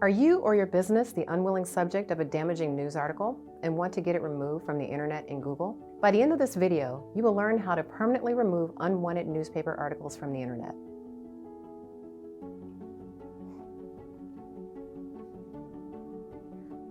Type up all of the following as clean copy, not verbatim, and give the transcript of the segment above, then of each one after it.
Are you or your business the unwilling subject of a damaging news article and want to get it removed from the internet and Google? By the end of this video, you will learn how to permanently remove unwanted newspaper articles from the internet.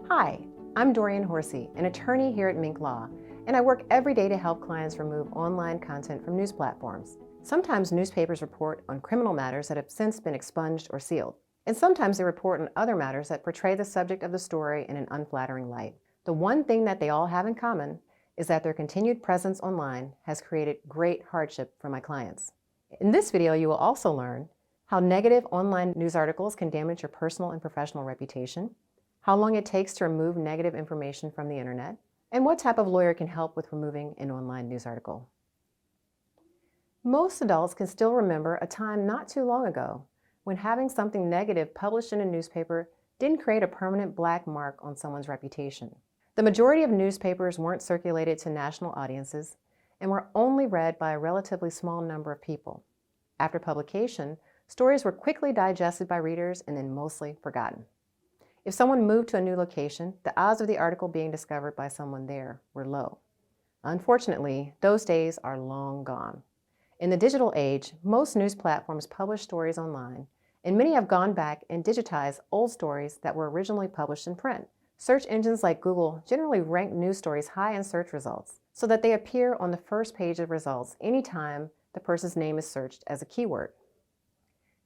Hi, I'm Dorian Horsey, an attorney here at Mink Law, and I work every day to help clients remove online content from news platforms. Sometimes newspapers report on criminal matters that have since been expunged or sealed. And sometimes they report on other matters that portray the subject of the story in an unflattering light. The one thing that they all have in common is that their continued presence online has created great hardship for my clients. In this video, you will also learn how negative online news articles can damage your personal and professional reputation, how long it takes to remove negative information from the internet, and what type of lawyer can help with removing an online news article. Most adults can still remember a time not too long ago when having something negative published in a newspaper didn't create a permanent black mark on someone's reputation. The majority of newspapers weren't circulated to national audiences and were only read by a relatively small number of people. After publication, stories were quickly digested by readers and then mostly forgotten. If someone moved to a new location, the odds of the article being discovered by someone there were low. Unfortunately, those days are long gone. In the digital age, most news platforms publish stories online, and many have gone back and digitized old stories that were originally published in print. Search engines like Google generally rank news stories high in search results so that they appear on the first page of results anytime the person's name is searched as a keyword.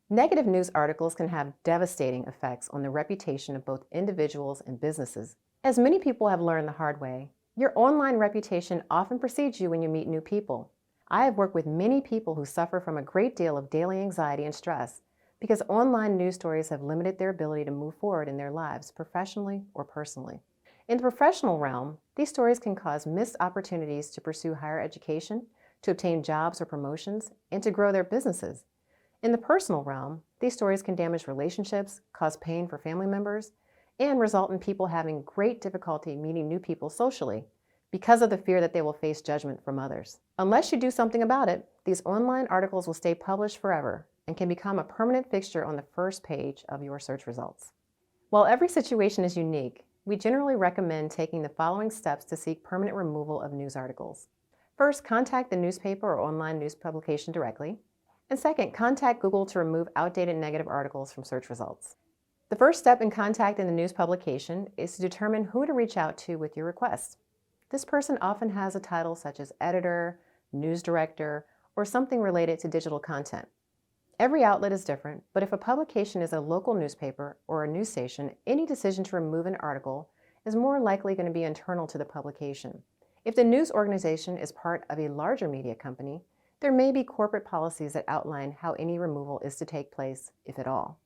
Negative news articles can have devastating effects on the reputation of both individuals and businesses. As many people have learned the hard way, your online reputation often precedes you when you meet new people. I have worked with many people who suffer from a great deal of daily anxiety and stress because online news stories have limited their ability to move forward in their lives, professionally or personally. In the professional realm, these stories can cause missed opportunities to pursue higher education, to obtain jobs or promotions, and to grow their businesses. In the personal realm, these stories can damage relationships, cause pain for family members, and result in people having great difficulty meeting new people socially because of the fear that they will face judgment from others. Unless you do something about it, these online articles will stay published forever and can become a permanent fixture on the first page of your search results. While every situation is unique, we generally recommend taking the following steps to seek permanent removal of news articles. First, contact the newspaper or online news publication directly. And second, contact Google to remove outdated negative articles from search results. The first step in contacting the news publication is to determine who to reach out to with your request. This person often has a title such as editor, news director, or something related to digital content. Every outlet is different, but if a publication is a local newspaper or a news station, any decision to remove an article is more likely going to be internal to the publication. If the news organization is part of a larger media company, there may be corporate policies that outline how any removal is to take place, if at all.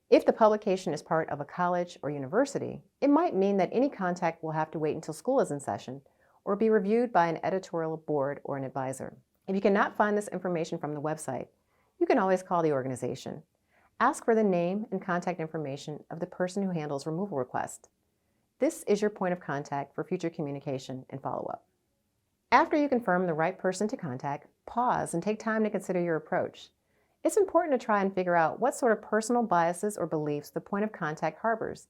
If the publication is part of a college or university, it might mean that any contact will have to wait until school is in session or be reviewed by an editorial board or an advisor. If you cannot find this information from the website, you can always call the organization. Ask for the name and contact information of the person who handles removal requests. This is your point of contact for future communication and follow-up. After you confirm the right person to contact, pause and take time to consider your approach. It's important to try and figure out what sort of personal biases or beliefs the point of contact harbors.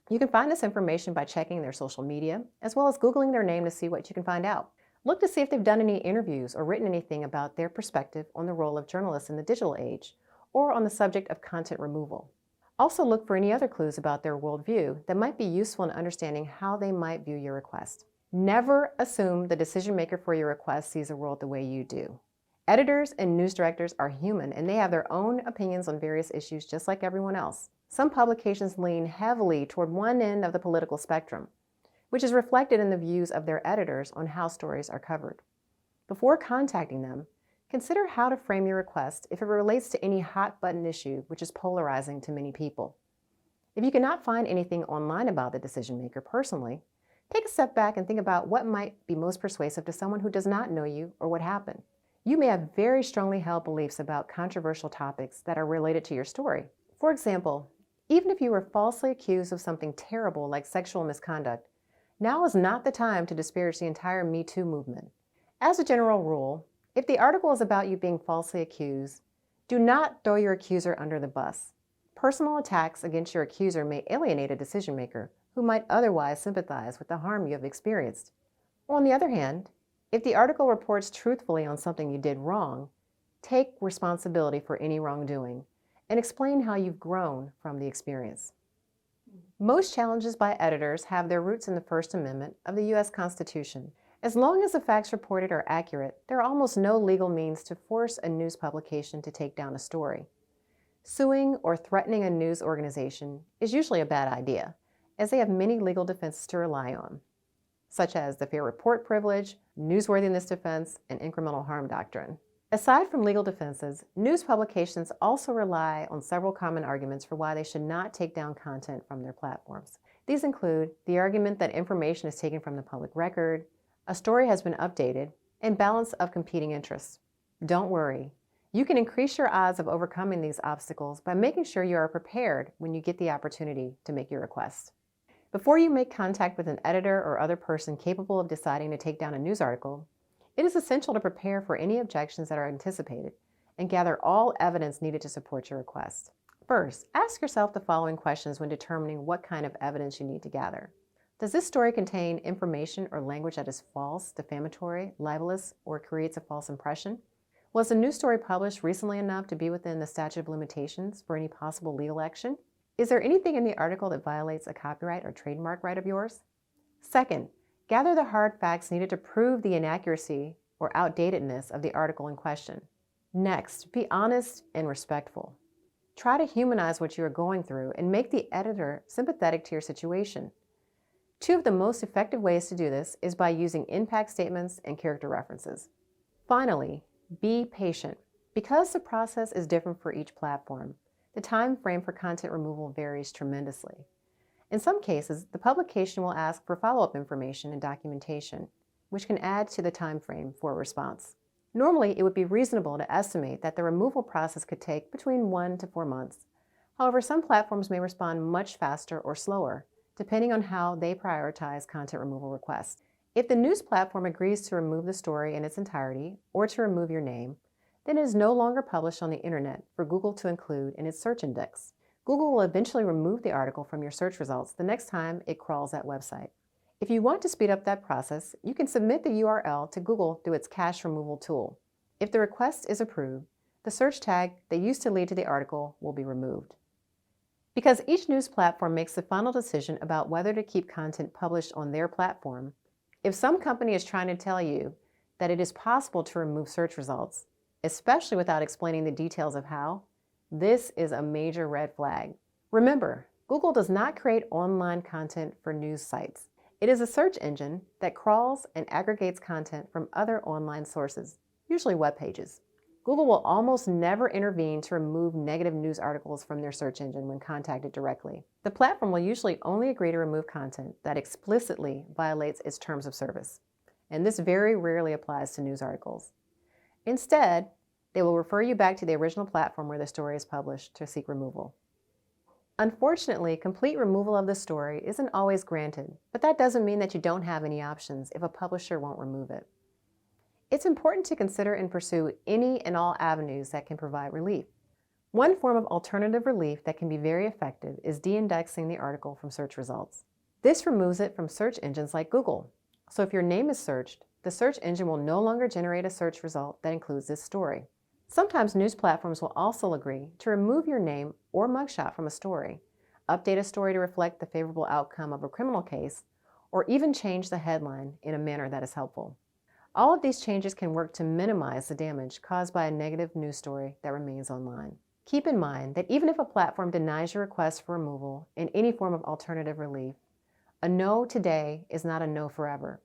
You can find this information by checking their social media, as well as Googling their name to see what you can find out. Look to see if they've done any interviews or written anything about their perspective on the role of journalists in the digital age, or on the subject of content removal. Also look for any other clues about their worldview that might be useful in understanding how they might view your request. Never assume the decision maker for your request sees the world the way you do. Editors and news directors are human, and they have their own opinions on various issues just like everyone else. Some publications lean heavily toward one end of the political spectrum, which is reflected in the views of their editors on how stories are covered. Before contacting them, consider how to frame your request if it relates to any hot-button issue which is polarizing to many people. If you cannot find anything online about the decision maker personally, take a step back and think about what might be most persuasive to someone who does not know you or what happened. You may have very strongly held beliefs about controversial topics that are related to your story. For example, even if you were falsely accused of something terrible like sexual misconduct, now is not the time to disparage the entire Me Too movement. As a general rule, if the article is about you being falsely accused, do not throw your accuser under the bus. Personal attacks against your accuser may alienate a decision maker who might otherwise sympathize with the harm you have experienced. On the other hand, if the article reports truthfully on something you did wrong, take responsibility for any wrongdoing and explain how you've grown from the experience. Most challenges by editors have their roots in the First Amendment of the U.S. Constitution. As long as the facts reported are accurate, there are almost no legal means to force a news publication to take down a story. Suing or threatening a news organization is usually a bad idea, as they have many legal defenses to rely on, such as the fair report privilege, newsworthiness defense, and incremental harm doctrine. Aside from legal defenses, news publications also rely on several common arguments for why they should not take down content from their platforms. These include the argument that information is taken from the public record, a story has been updated, and balance of competing interests. Don't worry. You can increase your odds of overcoming these obstacles by making sure you are prepared when you get the opportunity to make your request. Before you make contact with an editor or other person capable of deciding to take down a news article, it is essential to prepare for any objections that are anticipated and gather all evidence needed to support your request. First, ask yourself the following questions when determining what kind of evidence you need to gather. Does this story contain information or language that is false, defamatory, libelous, or creates a false impression? Was the news story published recently enough to be within the statute of limitations for any possible legal action? Is there anything in the article that violates a copyright or trademark right of yours? Second, gather the hard facts needed to prove the inaccuracy or outdatedness of the article in question. Next, be honest and respectful. Try to humanize what you are going through and make the editor sympathetic to your situation. Two of the most effective ways to do this is by using impact statements and character references. Finally, be patient. Because the process is different for each platform, the time frame for content removal varies tremendously. In some cases, the publication will ask for follow-up information and documentation, which can add to the time frame for a response. Normally, it would be reasonable to estimate that the removal process could take between 1 to 4 months. However, some platforms may respond much faster or slower, depending on how they prioritize content removal requests. If the news platform agrees to remove the story in its entirety or to remove your name, then it is no longer published on the internet for Google to include in its search index. Google will eventually remove the article from your search results the next time it crawls that website. If you want to speed up that process, you can submit the URL to Google through its cache removal tool. If the request is approved, the search tag that used to lead to the article will be removed. Because each news platform makes the final decision about whether to keep content published on their platform, if some company is trying to tell you that it is possible to remove search results, especially without explaining the details of how, this is a major red flag. Remember, Google does not create online content for news sites. It is a search engine that crawls and aggregates content from other online sources, usually web pages. Google will almost never intervene to remove negative news articles from their search engine when contacted directly. The platform will usually only agree to remove content that explicitly violates its terms of service, and this very rarely applies to news articles. Instead, they will refer you back to the original platform where the story is published to seek removal. Unfortunately, complete removal of the story isn't always granted, but that doesn't mean that you don't have any options if a publisher won't remove it. It's important to consider and pursue any and all avenues that can provide relief. One form of alternative relief that can be very effective is de-indexing the article from search results. This removes it from search engines like Google. So if your name is searched, the search engine will no longer generate a search result that includes this story. Sometimes news platforms will also agree to remove your name or mugshot from a story, update a story to reflect the favorable outcome of a criminal case, or even change the headline in a manner that is helpful. All of these changes can work to minimize the damage caused by a negative news story that remains online. Keep in mind that even if a platform denies your request for removal in any form of alternative relief, a no today is not a no forever.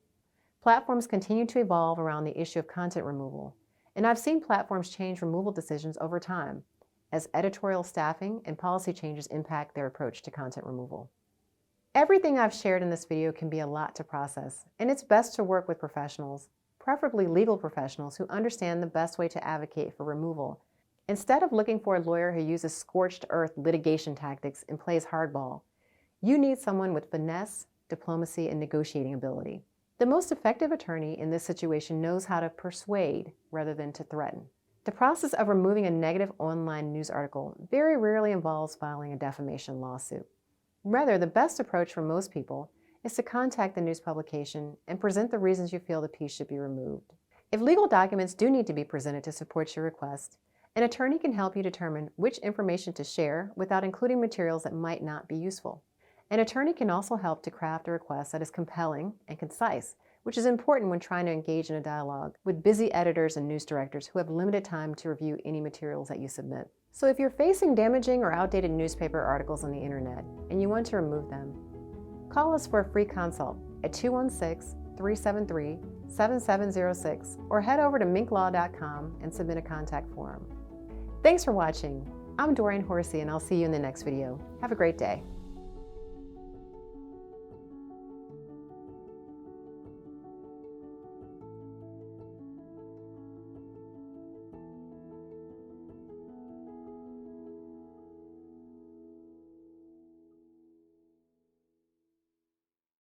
Platforms continue to evolve around the issue of content removal, and I've seen platforms change removal decisions over time as editorial staffing and policy changes impact their approach to content removal. Everything I've shared in this video can be a lot to process, and it's best to work with professionals, preferably legal professionals who understand the best way to advocate for removal, instead of looking for a lawyer who uses scorched earth litigation tactics and plays hardball. You need someone with finesse, diplomacy, and negotiating ability. The most effective attorney in this situation knows how to persuade rather than to threaten. The process of removing a negative online news article very rarely involves filing a defamation lawsuit. Rather, the best approach for most people is to contact the news publication and present the reasons you feel the piece should be removed. If legal documents do need to be presented to support your request, an attorney can help you determine which information to share without including materials that might not be useful. An attorney can also help to craft a request that is compelling and concise, which is important when trying to engage in a dialogue with busy editors and news directors who have limited time to review any materials that you submit. So if you're facing damaging or outdated newspaper articles on the internet and you want to remove them, call us for a free consult at 216-373-7706 or head over to minklaw.com and submit a contact form. Thanks for watching. I'm Doreen Horsey and I'll see you in the next video. Have a great day.